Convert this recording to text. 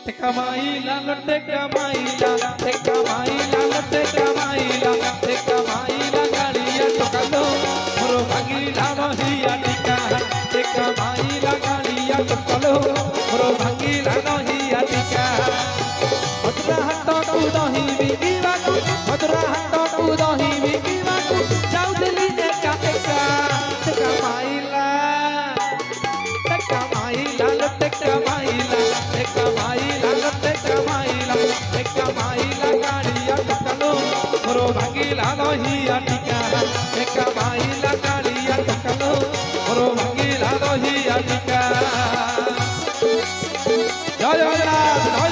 टेका माइला टेका माइला टेका माइला टेका माइला टेका माइला गाड़िया टोकालो मोरो भांगिला नहिया टिका टेका माइला गाड़िया टोकालो मोरो भांगिला नहिया टिका मधुरा हाट तू दही बिकिबाकू मधुरा हाट तू दही बिकिबाकू जाउदिली एका एका टेका माइला टेका माइला टेका माइला टेका माइला टेका माइला टेका माइला गाड़िया टोकालो मोरो भांगिला नहिया टिका टेका माइला गाड़िया टोकालो मोरो भांगिला नहिया टिका जय जगन्नाथ।